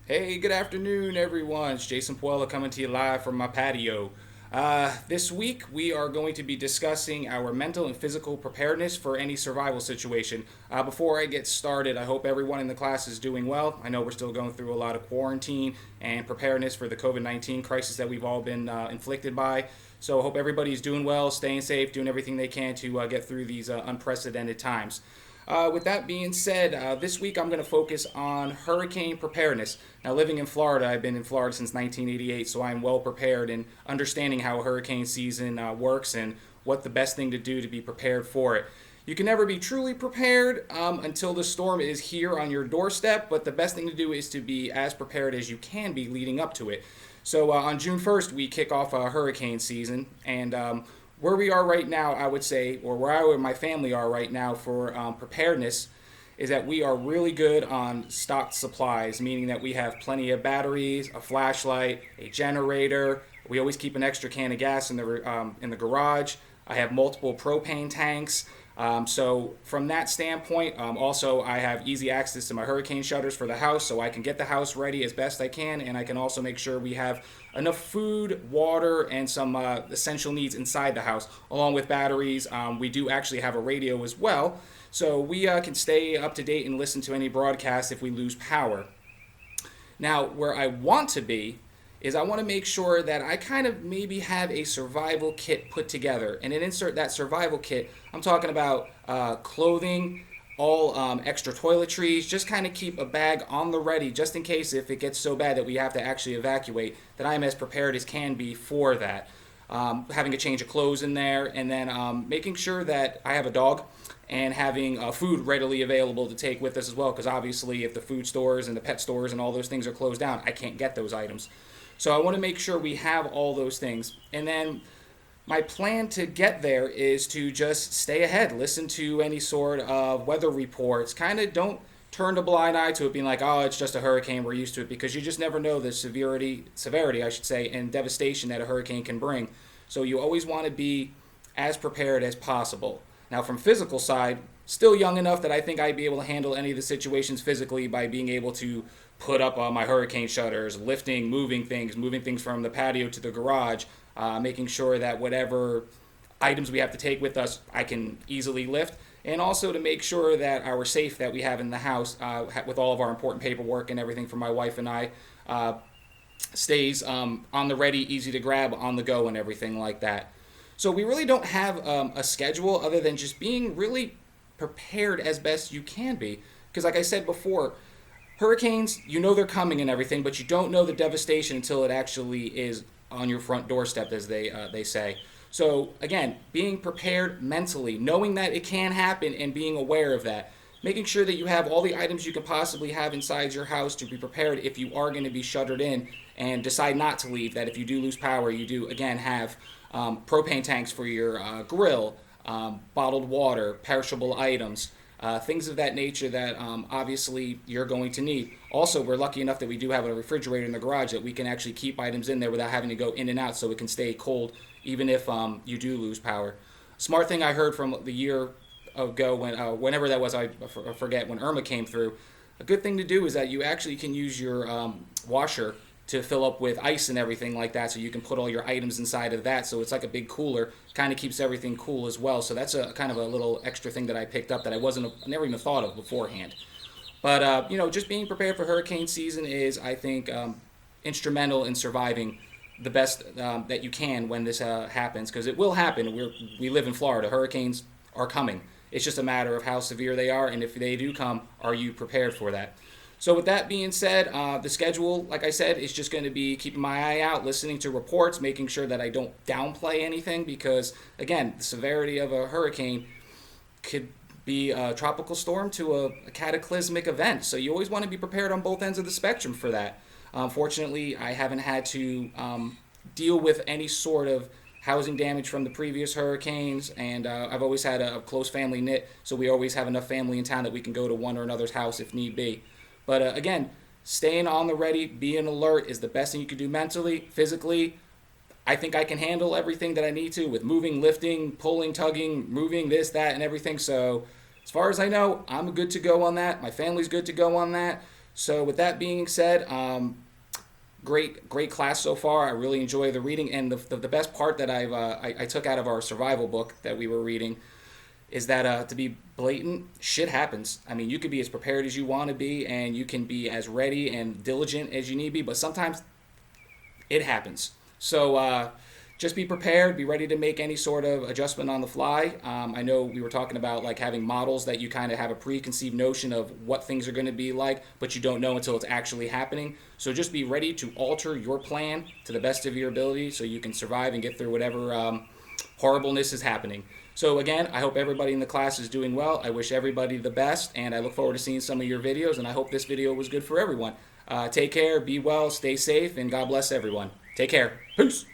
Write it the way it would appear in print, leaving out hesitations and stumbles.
Hey, good afternoon, everyone. It's Jason Puella coming to you live from my patio. This week, we are going to be discussing our mental and physical preparedness for any survival situation. Before I get started, I hope everyone in the class is doing well. I know we're still going through a lot of quarantine and preparedness for the COVID 19 crisis that we've all been inflicted by. So I hope everybody's doing well, staying safe, doing everything they can to get through these unprecedented times. With that being said, this week I'm going to focus on hurricane preparedness. Now, living in Florida, I've been in Florida since 1988, so I'm well prepared in understanding how hurricane season works and what the best thing to do to be prepared for it. You can never be truly prepared until the storm is here on your doorstep, but the best thing to do is to be as prepared as you can be leading up to it. So on June 1st, we kick off hurricane season, and where we are right now, I would say, or where I and my family are right now for preparedness, is that we are really good on stocked supplies, meaning that we have plenty of batteries, a flashlight, a generator. We always keep an extra can of gas in the garage. I have multiple propane tanks. So from that standpoint, also I have easy access to my hurricane shutters for the house, so I can get the house ready as best I can, and I can also make sure we have enough food, water, and some essential needs inside the house, along with batteries. We do actually have a radio as well, so we can stay up to date and listen to any broadcast if we lose power. Now, where I want to be is I want to make sure that I kind of maybe have a survival kit put together. And then insert that survival kit, I'm talking about clothing, all extra toiletries, just kind of keep a bag on the ready just in case if it gets so bad that we have to actually evacuate, that I'm as prepared as can be for that. Having a change of clothes in there, and then making sure that I have a dog and having food readily available to take with us as well, because obviously if the food stores and the pet stores and all those things are closed down, I can't get those items. So I want to make sure we have all those things. And then my plan to get there is to just stay ahead, listen to any sort of weather reports, kind of don't turn a blind eye to it being like, oh, it's just a hurricane, we're used to it, because you just never know the severity, I should say, and devastation that a hurricane can bring. So you always want to be as prepared as possible. Now, from physical side, still young enough that I think I'd be able to handle any of the situations physically by being able to put up my hurricane shutters, lifting, moving things from the patio to the garage, making sure that whatever items we have to take with us, I can easily lift, and also to make sure that our safe that we have in the house, with all of our important paperwork and everything for my wife and I, stays on the ready, easy to grab, on the go, and everything like that. So we really don't have a schedule other than just being really prepared as best you can be. Because like I said before, hurricanes, you know they're coming and everything, but you don't know the devastation until it actually is on your front doorstep, as they say. So again, being prepared mentally, knowing that it can happen and being aware of that. Making sure that you have all the items you can possibly have inside your house to be prepared if you are going to be shuttered in and decide not to leave, that if you do lose power, you do, again, have propane tanks for your grill, bottled water, perishable items, things of that nature that obviously you're going to need. Also, we're lucky enough that we do have a refrigerator in the garage that we can actually keep items in there without having to go in and out, so it can stay cold even if you do lose power. Smart thing I heard from the year ago, whenever that was, I forget, when Irma came through, a good thing to do is that you actually can use your washer to fill up with ice and everything like that, so you can put all your items inside of that, so it's like a big cooler, kind of keeps everything cool as well. So that's a kind of a little extra thing that I picked up that I never even thought of beforehand. But just being prepared for hurricane season is, I think, instrumental in surviving the best that you can when this happens, because it will happen. We live in Florida. Hurricanes are coming. It's just a matter of how severe they are, and if they do come, are you prepared for that? So with that being said, the schedule, like I said, is just going to be keeping my eye out, listening to reports, making sure that I don't downplay anything, because, again, the severity of a hurricane could be a tropical storm to a cataclysmic event. So you always want to be prepared on both ends of the spectrum for that. Fortunately, I haven't had to deal with any sort of housing damage from the previous hurricanes, and I've always had a close family knit, so we always have enough family in town that we can go to one or another's house if need be. But again, staying on the ready, being alert is the best thing you can do mentally, physically. I think I can handle everything that I need to with moving, lifting, pulling, tugging, moving, this, that, and everything. So as far as I know, I'm good to go on that. My family's good to go on that. So with that being said, great class so far. I really enjoy the reading, and the best part that I took out of our survival book that we were reading is that to be blatant, shit happens. I mean, you could be as prepared as you want to be, and you can be as ready and diligent as you need to be, but sometimes it happens. So just be prepared, be ready to make any sort of adjustment on the fly. I know we were talking about like having models that you kind of have a preconceived notion of what things are going to be like, but you don't know until it's actually happening. So just be ready to alter your plan to the best of your ability so you can survive and get through whatever horribleness is happening. So again, I hope everybody in the class is doing well. I wish everybody the best, and I look forward to seeing some of your videos, and I hope this video was good for everyone. Take care, be well, stay safe, and God bless everyone. Take care. Peace.